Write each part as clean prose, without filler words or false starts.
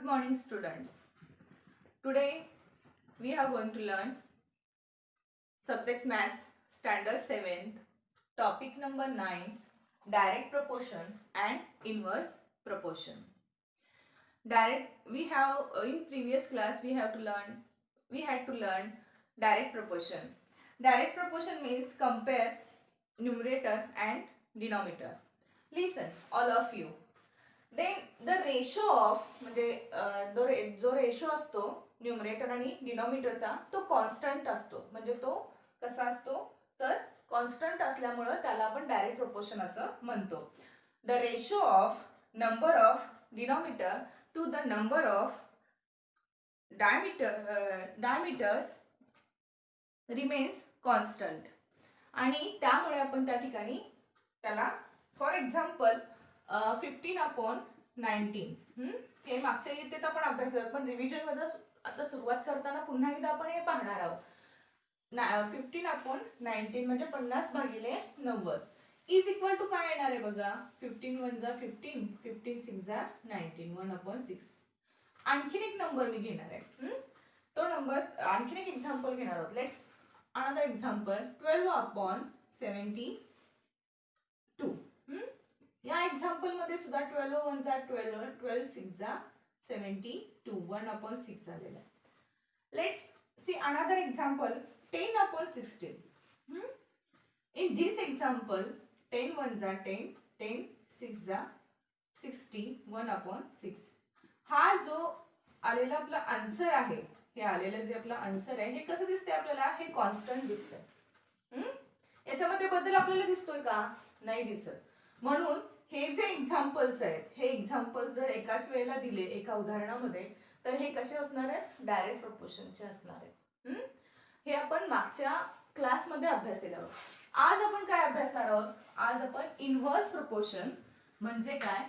morning students. Today we are going to learn subject maths standard 7th topic number 9 direct proportion and inverse proportion. We have in previous class we had to learn direct proportion. Direct proportion means compare numerator and denominator. Listen all of you. Then the ratio of म्हणजे जो ratio असतो numerator आणि डिनॉमिनेटरचा तो constant असतो. म्हणजे तो कसा असतो तर कॉन्स्टंट असल्यामुळे त्याला आपण डायरेक्ट प्रोपोर्शन असं म्हणतो. The ratio of number of denominator to the number of diameters remains constant. आणि त्यामुळे आपण त्या ठिकाणी त्याला फॉर एक्झाम्पल 15/19 हे मागच्या इयत्तेत आपण अभ्यासलं, पण रिव्हिजन मध्ये आता सुरुवात करताना पुन्हा एकदा आपण हे पाहणार आहोत. 15/19 म्हणजे 50/90 इज इक्वल टू काय येणार आहे बघा. 15 1 जा 15, 15 6 जा 19, 1/6. आणखीन एक नंबर मी घेणार आहे. तो नंबर आणखीन एक एक्झाम्पल घेणार आहोत. Let's another example 12/72. या एक्झाम्पल मध्ये सुद्धा 12 1 जा 12, 12 6 जा 72, 1/6 झालेला आहे. Let's see another example 10/16. In this example 10 1 जा 10, 10 6 जा 60, 1/6. हा जो आलेला आपला आन्सर आहे, हे आलेलं जे आपला आन्सर आहे हे कसं दिसतंय आपल्याला, हे कॉन्स्टंट दिसतंय. याच्यामध्ये बदल आपल्याला दिसतोय का, नाही दिसत. म्हणून हे जे एक्झाम्पल्स आहेत, हे एक्झाम्पल्स जर एकाच वेळेला दिले एका उदाहरणामध्ये तर हे कसे असणार आहेत, डायरेक्ट प्रोपोर्शनचे असणार आहेत. हे आपण मागच्या क्लासमध्ये अभ्यासलेलं आहोत. आज आपण काय अभ्यासणार आहोत, आज आपण इनव्हर्स प्रोपोर्शन म्हणजे काय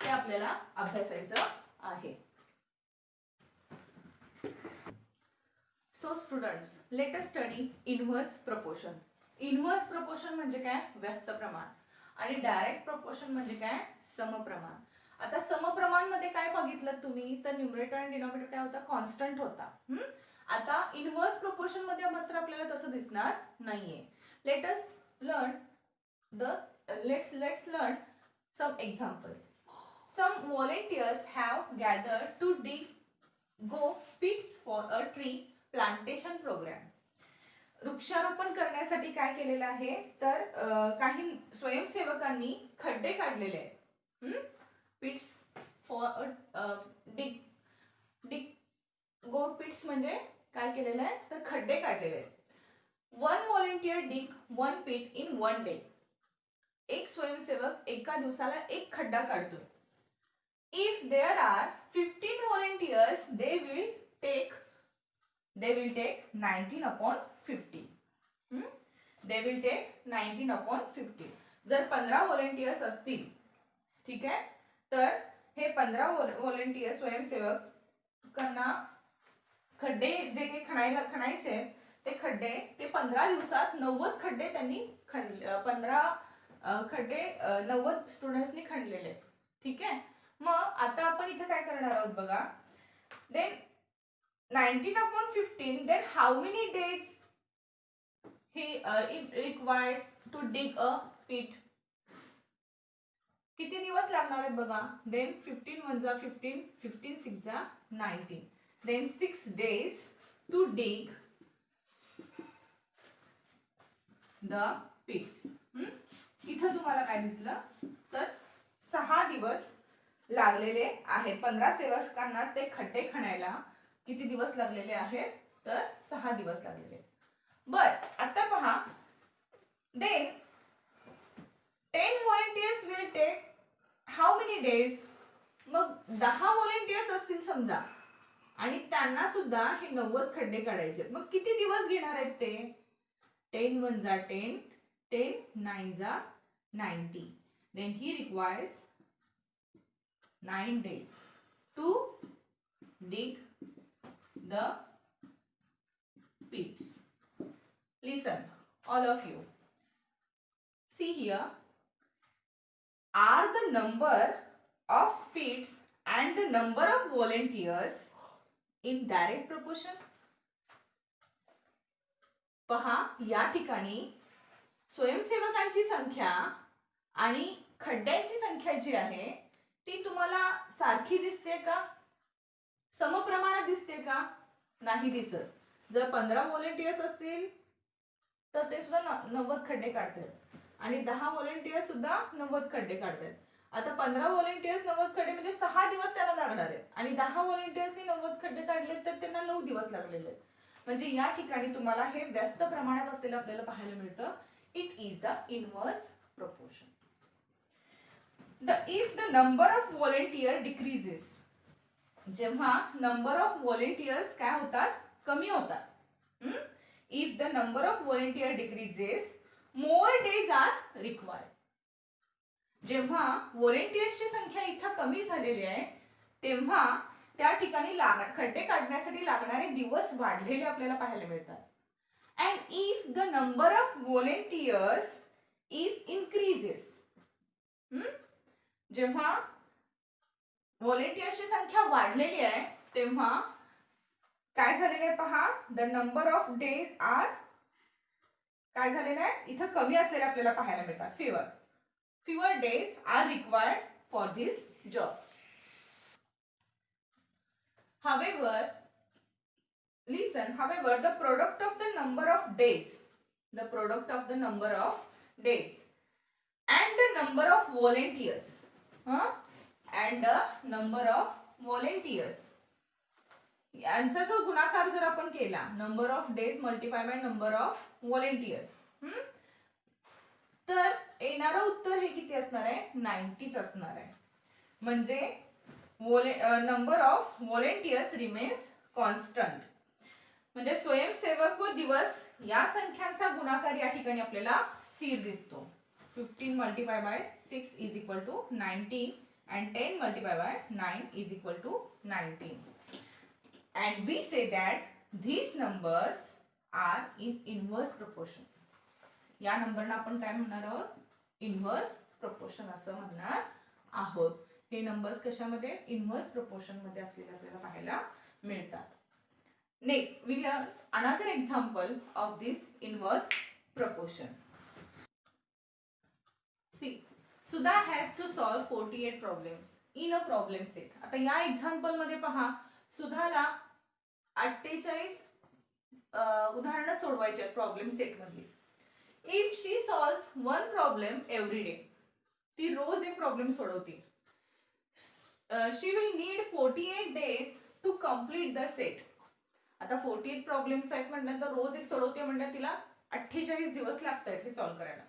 ते आपल्याला अभ्यासायचं आहे. So students, let us study inverse proportion. Inverse proportion म्हणजे काय, व्यस्त प्रमाण. आणि डायरेक्ट प्रोपोर्शन म्हणजे काय, समप्रमाण. आता समप्रमाण मध्ये काय बघितलं तुम्ही तर न्यूमरेटर आणि डिनॉमिनेटर काय होता, कॉन्स्टंट होता. आता इनव्हर्स प्रोपोर्शन मध्ये मात्र आपल्याला तसं दिसणार नाहीये. Let's learn some examples. Some volunteers have gathered to go pits for a tree plantation program. वृक्षारोपण करण्यासाठी काय केलेलं आहे तर काही स्वयंसेवकांनी खड्डे काढलेले आहेत. पिट्स फॉर गो पिट्स म्हणजे काय केलेलं आहे तर खड्डे काढलेले आहेत. 1 volunteer dig 1 pit in 1 day. एक स्वयंसेवक एका दिवसाला एक खड्डा काढतोय. If there are 15 volunteers, they will take 19/50. They will take 19/50. जर 15 व्हॉलेंटियर्स असतील, ठीक आहे, तर हे 15 व्हॉलेंटियर्स स्वयंसेवकांना खड्डे जे काही खणायचे ते खड्डे ते 15 दिवसात 90 खड्डे त्यांनी 15 खड्डे 90 स्टुडंट्सनी खणलेले. ठीक आहे. मग आता आपण इथे काय करणार आहोत बघा. Then 19/15, then how many days he required to dig a pit. किती दिवस लागणार आहेत बघा. देन 15 1 जा 15, 15 6 जा 19, then 6 days to dig the pits. इथं तुम्हाला काय दिसलं तर 6 दिवस लागलेले आहेत. 15 सेवकांना ते खड्डे खणायला किती दिवस लागलेले आहेत तर 6 दिवस लागलेले. बट आता पहा, then 10 volunteers will take how many days. मग 10 volunteers असतील समजा आणि त्यांना सुद्धा हे 90 खड्डे काढायचे. मग किती दिवस घेणार आहेत ते. 10 1 जा 10, 10 9 जा 90. Then he requires 9 days to dig the pits. Listen, all of you. See here. Are the number of pits and the number of volunteers in direct proportion. पहा या ठिकाणी स्वयंसेवकांची संख्या आणि खड्ड्यांची संख्या जी आहे ती तुम्हाला सारखी दिसते का, समप्रमाणात दिसते का? नाही दिसत. जर 15 व्हॉलेंटियर्स असतील तर ते सुद्धा 90 खड्डे काढतात आणि 10 व्हॉलेंटियर्स सुद्धा 90 खड्डे काढतात. आता 15 व्हॉलेंटियर्स 90 खड्डे म्हणजे 6 दिवस त्यांना लागणार आहेत आणि 10 व्हॉलेंटियर्सनी 90 खड्डे काढले तर त्यांना 9 दिवस लागलेले आहेत. म्हणजे या ठिकाणी तुम्हाला हे व्यस्त प्रमाणात असलेलं आपल्याला पाहायला मिळतं. It is the inverse proportion. If the number of volunteer decreases, जेव्हा नंबर ऑफ व्हॉलेंटियर्स काय होतात, कमी होतात. If the number of volunteer decreases more days are required. जेव्हा व्हॉलेंटियर्सची संख्या इथं कमी झालेली आहे तेव्हा त्या ठिकाणी खड्डे काढण्यासाठी लागणारे दिवस वाढलेले आपल्याला पाहायला मिळतात. And if the number of volunteers is increases, जेव्हा व्हॉलेंटियर्सची संख्या वाढलेली आहे तेव्हा काय झालेलं आहे पहा, the number of days are काय झालेलं आहे इथं कमी असलेले आपल्याला पाहायला मिळतात. fewer days are required for this job. However, listen, however, the product of the number of days and the number of volunteers, यांचा जो गुणाकार जर आपण केला, number of days multiply by number of volunteers, तर येणारं उत्तर हे किती असणार आहे, 90च असणार आहे. म्हणजे number of volunteers remains constant. म्हणजे स्वयंसेवक व दिवस या संख्यांचा गुणाकार या ठिकाणी आपल्याला स्थिर दिसतो. 15 multiply by 6 is equal to 19 and 10 multiplied by 9 is equal to 19. And we say that these numbers are in inverse proportion. या नंबरना आपण काय म्हणणार आहोत, इनवर्स प्रोपोर्शन असं म्हणणार आहोत. हे नंबर्स कशामध्ये, इनवर्स प्रोपोर्शन मध्ये असलेले आपल्याला पाहायला मिळतात. Next we learn another example of this inverse proportion. See, Sudha has to solve 48 problems in a problem set. आता या एक्झाम्पल मध्ये पहा, सुधाला 48 उदाहरणं सोडवायची आहेत प्रॉब्लेम सेट मध्ये. If she solves one problem every day, ती रोज एक प्रॉब्लेम सोडवते. She will need 48 days to complete the set. आता 48 प्रॉब्लेम्स आहेत म्हटल्यानंतर रोज एक सोडवते म्हटल्यावर तिला 48 दिवस लागतात हे सॉल्व्ह करायला.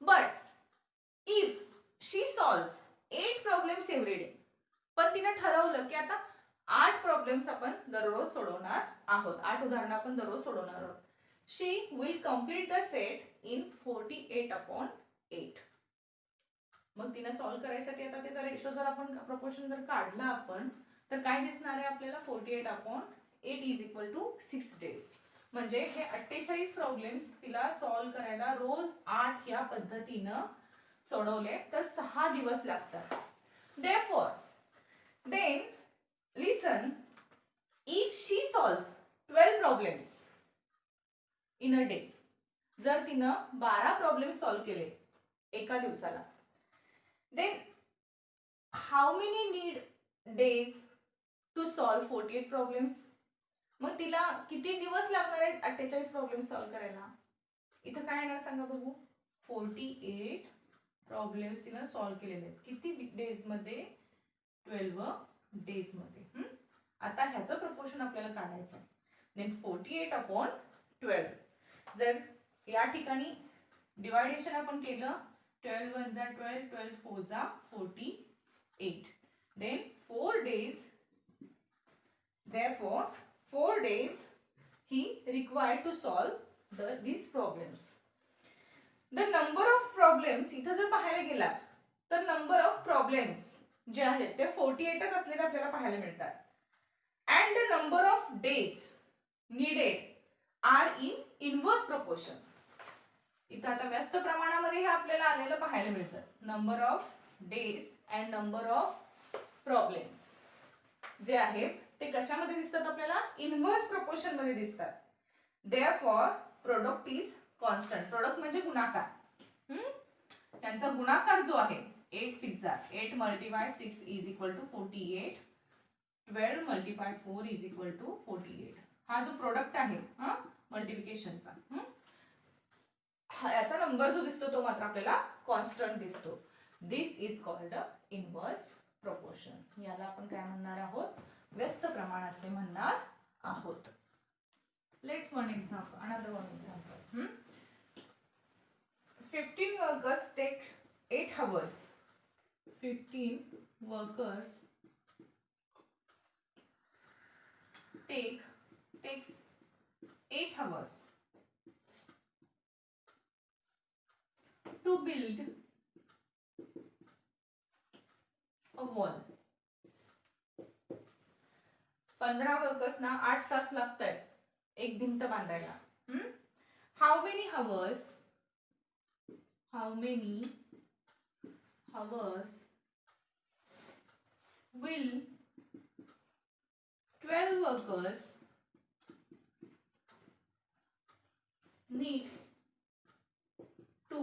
But if she solves 8 problems every day, पण तिने ठरवलं की आता 8 प्रॉब्लेम्स आपण दररोज सोडवणार आहोत, 8 उदाहरणं आपण दररोज सोडवणार आहोत. She will complete the set in 48/8. मग तिने सॉल्व्ह करायसाठी आता त्याचा रेशो जर आपण प्रोपोर्शन जर काढला आपण तर काय दिसणार आहे आपल्याला, 48/8 इज इक्वल टू 6 days. म्हणजे हे 48 प्रॉब्लेम्स तिला सॉल्व्ह करायला रोज 8 या पद्धतीनं सोडवले तर 6 दिवस लागतात. Therefore, then listen, if she solves 12 problems in a day, जर तिनं 12 प्रॉब्लेम सॉल्व्ह केले एका दिवसाला, then how many need days to solve 48 problems? मग तिला किती दिवस लागणार आहेत 48 प्रॉब्लेम सॉल्व्ह करायला? इथं काय येणार सांगा बघू, 48 प्रॉब्लेम्स तिला सॉल्व्ह केलेले आहेत. किती डेज मध्ये, 12 डेज मध्ये. आता ह्याचं प्रपोर्शन आपल्याला काढायचं आहे. देन 48/12. जर या ठिकाणी डिवायडेशन आपण केलं, 12 1 जा 12, 12 4 जा 48. Then 4 days, therefore 4 days he required to solve these problems. The number of problems इथं जर पाहायला गेलात तर नंबर ऑफ प्रॉब्लेम्स जे आहेत ते 48च असलेले आपल्याला पाहायला मिळतात. And the number of days needed are in inverse proportion. इथं आता व्यस्त प्रमाणामध्ये हे आपल्याला आलेलं पाहायला मिळतं, number of days and number of problems. जे आहेत ते कशामध्ये दिसतात आपल्याला इनव्हर्स प्रोपोर्शन मध्ये दिसतात. Therefore product is constant. Product म्हणजे गुणाकार. त्यांचा गुणाकार जो आहे 8 6 8 multiply 6 is equal to 48. 12 multiply 4 is equal to 48. हा जो प्रोडक्ट आहे मल्टिप्लिकेशनचा, याचा नंबर जो दिसतो तो मात्र आपल्याला कॉन्स्टंट दिसतो. दिस इज कॉल्ड इनव्हर्स प्रोपोर्शन. याला आपण काय म्हणणार आहोत, व्यस्त प्रमाण असे म्हणणार आहोत. Let's one example, another one example. 15 workers take 8 hours. 15 workers takes 8 hours to build a wall. 15 workers ना 8 तास लागतात एक भिंत बांधायला. How many hours will 12 workers need to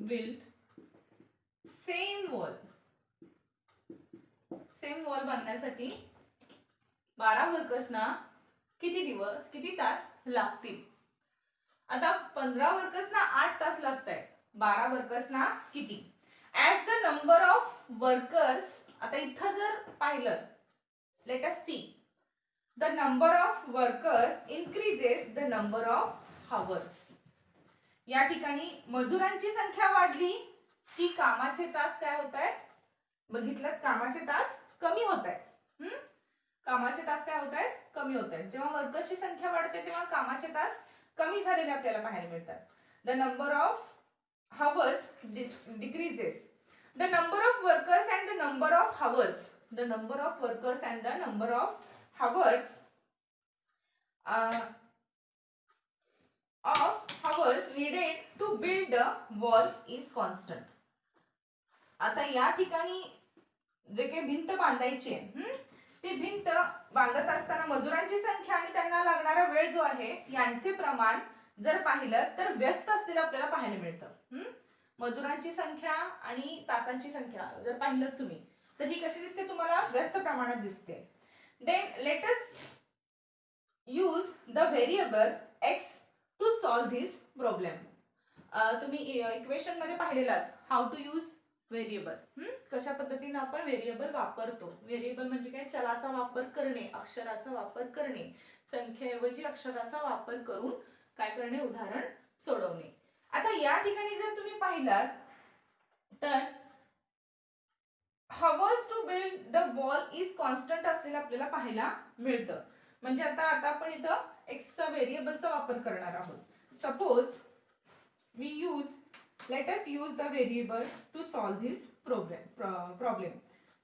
build same wall बांधण्यासाठी 12 वर्कर्सना किती दिवस किती तास लागतील. आता 15 वर्कर्सना 8 तास लागतात, 12 वर्कर्सना किती. As the number of workers, आता इथं जर पाहिलं, let us see, the number of workers increases the number of hours. या ठिकाणी मजुरांची संख्या वाढली की कामाचे तास काय होत आहेत, बघितलं, कामाचे तास कमी होत आहेत. कामाचे तास काय होत आहेत, कमी होत आहेत. जेव्हा वर्कर्सची संख्या वाढते तेव्हा कामाचे तास कमी झालेले आपल्याला पाहायला मिळतात. The number of hours decreases. The number of workers and the number of hours. The number of workers and the number of hours needed to build a wall is constant. आता या ठिकाणी जे काही भिंत बांधायची आहे, ती भिंत बांधत असताना मजुरांची संख्या आणि त्यांना लागणारा वेळ जो आहे यांचे प्रमाण जर पाहिलं तर व्यस्त असलेलं आपल्याला पाहायला मिळतं. मजुरांची संख्या आणि तासांची संख्या जर पाहिलं तुम्ही तर ही कशी दिसते तुम्हाला, व्यस्त प्रमाणात दिसते. Then let us use the variable x to solve this problem. तुम्ही इक्वेशन मध्ये पाहिलेला हाऊ टू यूज व्हेरिएबल, कशा पद्धतीने आपण व्हेरिएबल वापरतो. व्हेरिएबल म्हणजे काय, चलाचा वापर करणे, अक्षराचा वापर करणे, संख्येऐवजी अक्षराचा वापर करून काय करणे, उदाहरण सोडवणे. आता या ठिकाणी जर तुम्ही पाहिलात तर hours to build the wall is constant असलेलं आपल्याला पाहायला मिळतं. म्हणजे आता आपण इथं एक्सचा व्हेरिएबलचा वापर करणार आहोत. Suppose we use, let us use the variable to solve this problem.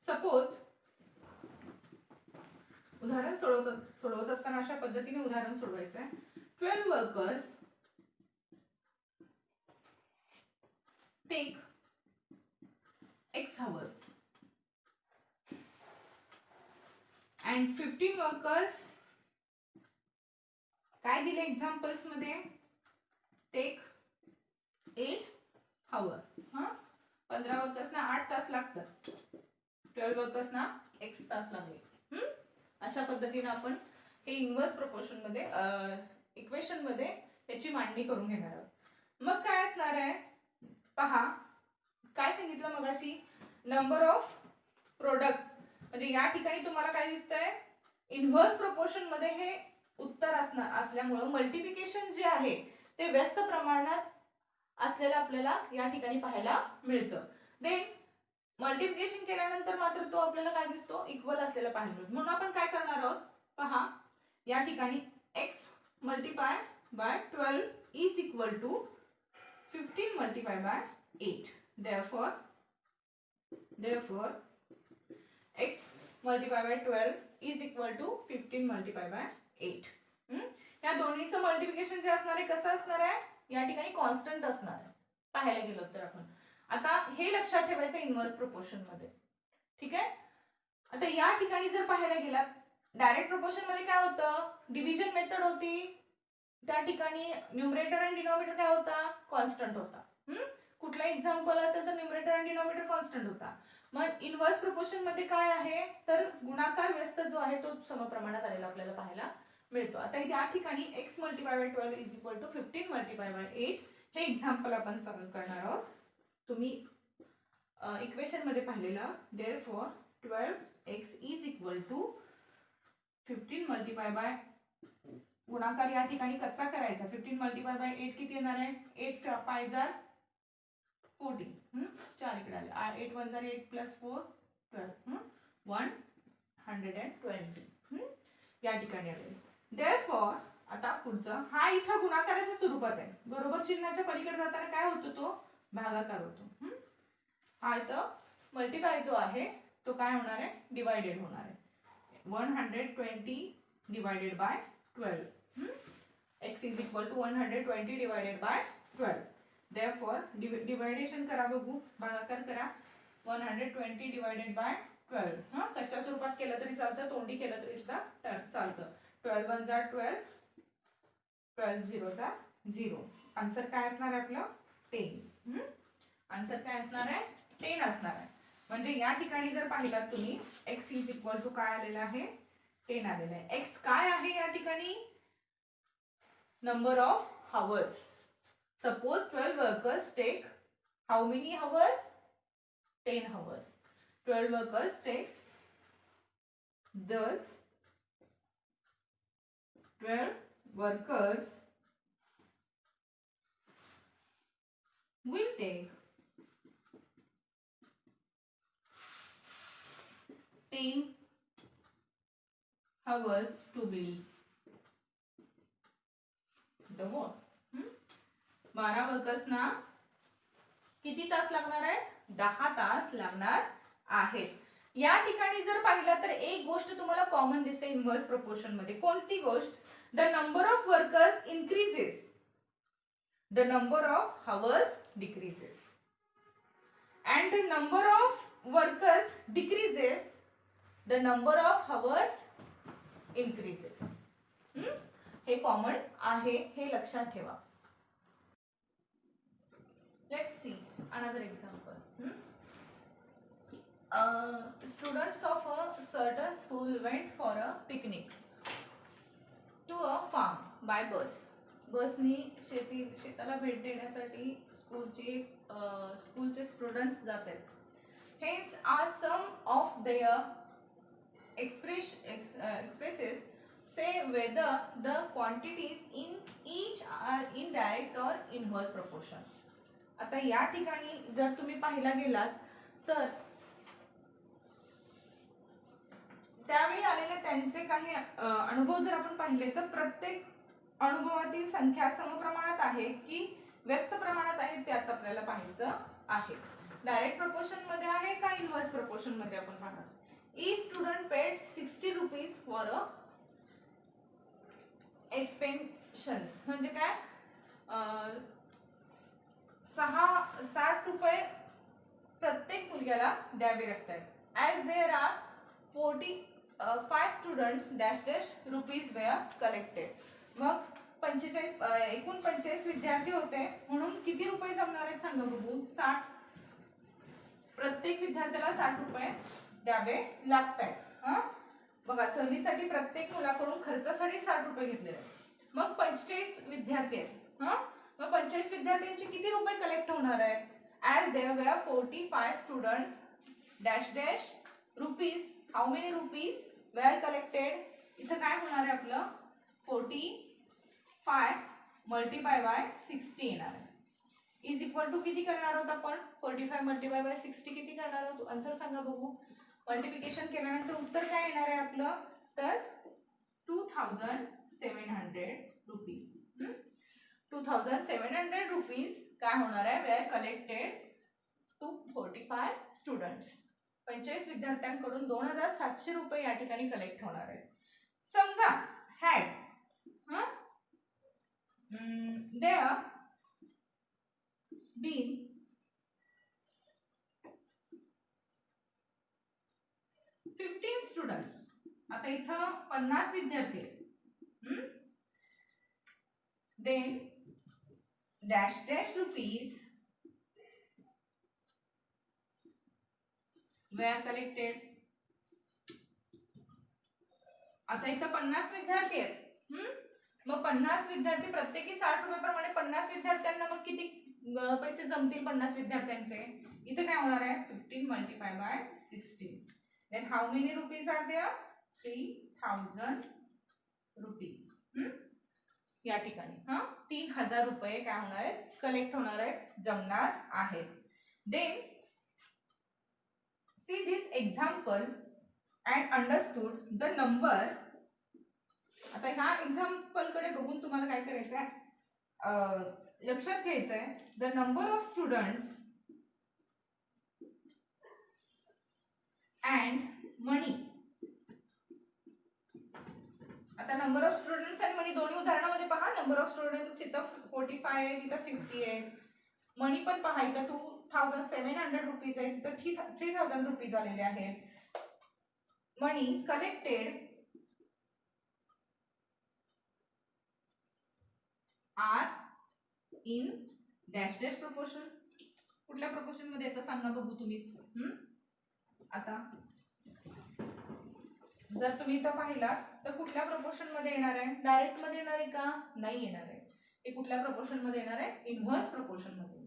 Suppose उदाहरण सोडवत असताना अशा पद्धतीने उदाहरण सोडवायचं आहे. 12 workers take x hours and 15 workers काय दिले एक्झाम्पल्स मध्ये, टेक 8 hour. 15 वर्कर्सना 8 तास लागतात, 12 वर्कर्सना x तास लागले. अशा पद्धतीने आपण हे इनव्हर्स प्रोपोर्शन मध्ये इक्वेशन मध्ये त्याची मांडणी करून घेणार आहोत. मग काय असणार आहे पहा, काय सांगितलं मगाशी, नंबर ऑफ प्रोडक्ट, म्हणजे या ठिकाणी तुम्हाला काय दिसतंय, इनव्हर्स प्रोपोर्शन मध्ये हे उत्तर असल्यामुळे मल्टिप्लिकेशन जे आहे ते व्यस्त प्रमाणात असलेलं आपल्याला या ठिकाणी पाहायला मिळतं. देन मल्टिप्लिकेशन केल्यानंतर मात्र तो आपल्याला काय दिसतो, इक्वल असलेला पाहायला मिळतो. म्हणून आपण काय करणार आहोत पहा, या ठिकाणी x multiply by 12 is equal to 15 multiply by 8. therefore x multiply by 12 is equal to 15 multiply by 8. या दोन्हीचं मल्टिप्लिकेशन जे असणार आहे कसं असणार आहे, या ठिकाणी कॉन्स्टंट असणार आहे पाहायला गेलो तर आपण. आता हे लक्षात ठेवायचं इनव्हर्स प्रोपोर्शन मध्ये. ठीक आहे. आता या ठिकाणी जर पाहायला गेलात डायरेक्ट प्रोपोर्शन मध्ये काय होतं, डिव्हिजन मेथड होती, त्या ठिकाणी न्यूमरेटर आणि डिनॉमिनेटर काय होता, कॉन्स्टंट होता. कुठला एक्झाम्पल असेल तर न्यूमरेटर आणि डिनॉमिनेटर कॉन्स्टंट होता. मग इनव्हर्स प्रोपोर्शन मध्ये काय आहे तर गुणाकार व्यस्त जो आहे तो समप्रमाणात आलेला आपल्याला पाहायला मिळतो. आता या ठिकाणी x multiply by 12 is equal to 15 multiply by 8 हे एक्झाम्पल आपण सॉल्व्ह करणार आहोत. तुम्ही इक्वेशन मध्ये पाहिलेलं therefore 12x is equal to 15 multiply by गुणाकार या ठिकाणी कच्चा करायचा. 15 मल्टिप्लाय बाय 8 किती येणार आहे, 8 5 जार 14, 4 इकडे आले, 8 1 जार 8 प्लस 4 12, 120 या ठिकाणी आले. देअरफॉर आता पुढचं हा इथं गुणाकाराच्या स्वरूपात आहे, बरोबर चिन्हाच्या पलीकडे जाताना काय होतो तो भागाकार होतो. हा इथं मल्टिप्लाय जो आहे तो काय होणार आहे, डिवाइडेड होणार आहे. 120 divided by 12, x is equal to 120 divided by 12. Therefore dividation करा बघू, भागाकार करा. 120 divided by 12. कच्च्या स्वरूपात केलं तरी चालतं, तोंडी केलं तरी सुद्धा चालतं. 12 1 जा 12, 12 0 जा 0. आन्सर काय असणार आहे आपलं 10. आन्सर काय असणार आहे 10 असणार आहे. म्हणजे या ठिकाणी जर पाहिलात तुम्ही x is equal to काय आलेलं आहे 10 आलेलं आहे. x काय आहे या ठिकाणी, number of hours. Suppose 12 workers take how many hours, 10 hours. 12 workers takes, thus 12 workers will take 10 hours to build the wall. 12 वर्कर्सना किती तास लागणार आहेत, 10 तास लागणार आहेत. या ठिकाणी जर पाहिलं तर एक गोष्ट तुम्हाला कॉमन दिसते इनव्हर्स प्रोपोर्शन मध्ये. कोणती गोष्ट, the number of workers increases, the number of hours decreases, and the number of workers decreases, the number of hours increases. हे कॉमन आहे, हे लक्षात ठेवा. Let's see another example. Students of a certain school went for a picnic to a farm by bus. बसनी शेताला भेट देण्यासाठी स्कूलचे स्टुडंट्स जात आहेत. Hence are some of their expresses say whether the quantities in each are in direct or inverse proportion. आता या ठिकाणी जर तुम्ही पाहिला गेलात तर त्यावेळी आलेले त्यांचे काही अनुभव जर आपण पाहिले तर प्रत्येक अनुभवातील संख्या समप्रमाणात आहे की व्यस्त प्रमाणात आहे ते आता आपल्याला पाहायचं आहे. डायरेक्ट प्रोपोर्शन मध्ये आहे का इनव्हर्स प्रोपोर्शन मध्ये आपण पाहणार. Each student paid 60 rupees for a expenses, म्हणजे काय 60 रुपये प्रत्येक मुलग्याला द्यावे लागतात. As there are 45 students dash dash rupees were collected. मग 45 एकूण 45 विद्यार्थी होते म्हणून किती रुपये जमणार आहेत सांगा बघू. 60, प्रत्येक विद्यार्थ्याला 60 रुपये द्यावे लागत आहेत. बघा सहलीसाठी प्रत्येक मुलाकडून खर्चासाठी 60 रुपये घेतलेले. मग 45 विद्यार्थी आहेत. मग 45 विद्यार्थ्यांचे किती रुपये कलेक्ट होणार आहेत. As there were 45 students dash dash rupees, how many rupees were collected. इथं काय होणार आहे आपलं 45 मल्टिप्लाय बाय 60 येणार आहे. इज इक्वल टू किती करणार आहोत आपण 45 मल्टिप्लाय बाय 60 किती करणार आहोत आन्सर सांगा बघू. मल्टिप्लिकेशन केल्यानंतर उत्तर काय येणार आहे आपलं तर 2700 रुपीज. 2700 रुपीज काय होणार आहे वेअर कलेक्टेड टू 45 स्टुडंट्स. 45 विद्यार्थ्यांकडून 2700 रुपये या ठिकाणी कलेक्ट होणार आहे. समजा हॅड देअर बीन 15 स्टुडंट्स, आता इथं 50 विद्यार्थी आहेत, then dash dash rupees were collected. आता इथं 50 विद्यार्थी आहेत, मग 50 विद्यार्थी प्रत्येकी 60 रुपये प्रमाणे 50 विद्यार्थ्यांना मग किती पैसे जमतील 50 विद्यार्थ्यांचे? इथे काय होणार आहे 15 multiply by 16. Then how many rupees are there? 3000 rupees. या ठिकाणी 3000 रुपये काय होणार आहेत? कलेक्ट होणार आहेत, जमणार आहेत. Then see this example and understood the number. आता ह्या एक्झाम्पल कडे बघून तुम्हाला काय करायचं आहे, लक्षात घ्यायचं आहे the number of students and money. आता नंबर ऑफ स्टुडंट्स आणि मनी दोन्ही उदाहरणामध्ये पहा. नंबर ऑफ स्टुडंट्स इथं 45 आहे, इथं 50 आहे. मनी पण पहा, इथं 2700 रुपीज आहे, तिथं 3000 रुपीज आलेले आहेत. Money collected are in dash dash proportion. कुठल्या प्रपोर्शन मध्ये येतं सांगा बघू तुम्हीच. आता जर तुम्ही इथं पाहिला तर कुठल्या प्रपोर्शन मध्ये येणार आहे? डायरेक्ट मध्ये येणार आहे का? नाही येणार आहे. हे कुठल्या प्रपोर्शन मध्ये येणार आहे? इन्व्हर्स प्रपोर्शन मध्ये येणार.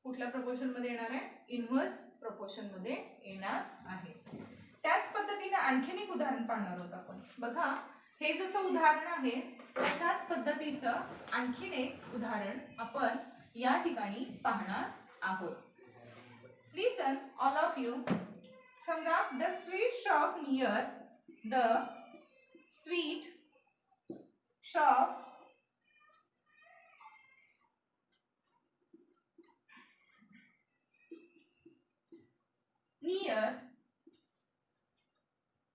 कुठल्या प्रपोर्शन मध्ये येणार आहे? इन्व्हर्स प्रपोर्शन मध्ये येणार आहे. त्याच पद्धतीने आणखीन एक उदाहरण पाहणार आहोत आपण. बघा, हे जसं उदाहरण आहे तशाच पद्धतीचं आणखीन एक उदाहरण आपण या ठिकाणी पाहणार आहोत. Listen, all of you. समजा the sweet shop near the sweet shop near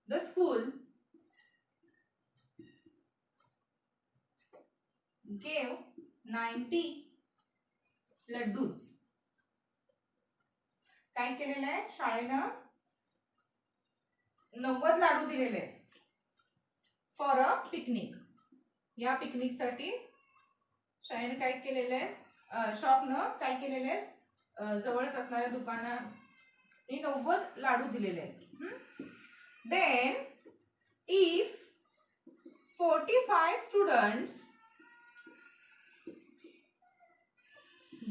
the school gave 90 laddus. काय केलेलं आहे? शाळेनं 90 लाडू दिलेले आहेत फॉर अ पिकनिक. या पिकनिक साठी शाळेने काय केलेलं आहे? शॉपनं काय केलेलं आहे? जवळच असणाऱ्या दुकानाने 90 लाडू दिलेले आहेत. Then if 45 students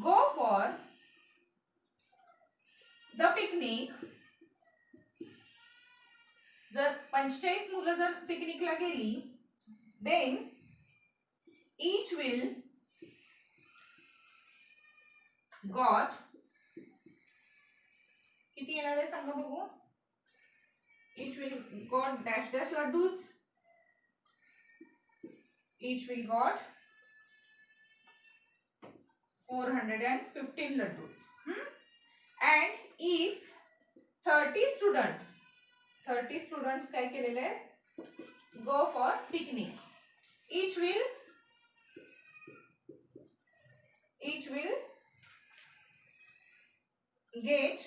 go for the picnic, जर 45 मुलं जर पिकनिकला गेली, देन each will got किती येणार आहे सांगा बघू. each will got dash dash laddus. each will got 415 laddus. And if 30 students काय केलेले आहे? go for picnic, each will get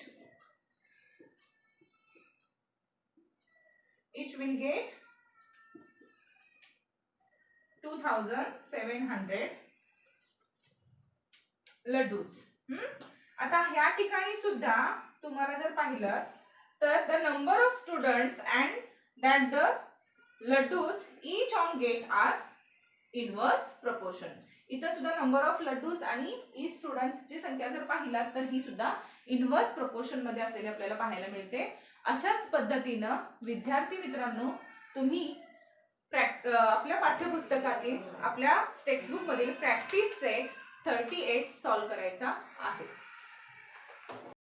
2700 laddus. आता ह्या ठिकाणी सुद्धा तुम्हाला जर पाहिलं तर the number of students and that the laddoos each one get are inverse proportion. इथं सुद्धा नंबर ऑफ लड्डूज आणि ईच स्टुडंट्सची संख्या जर पाहिलात तर ही सुद्धा इनवर्स प्रपोर्शन मध्ये असलेली आपल्याला पाहायला मिळते. अशाच पद्धतीनं विद्यार्थी मित्रांनो तुम्ही आपल्या पाठ्यपुस्तकातील आपल्या टेक्स्टबुक मधील प्रॅक्टिस सेट 38 सॉल्व्ह करायचा आहे.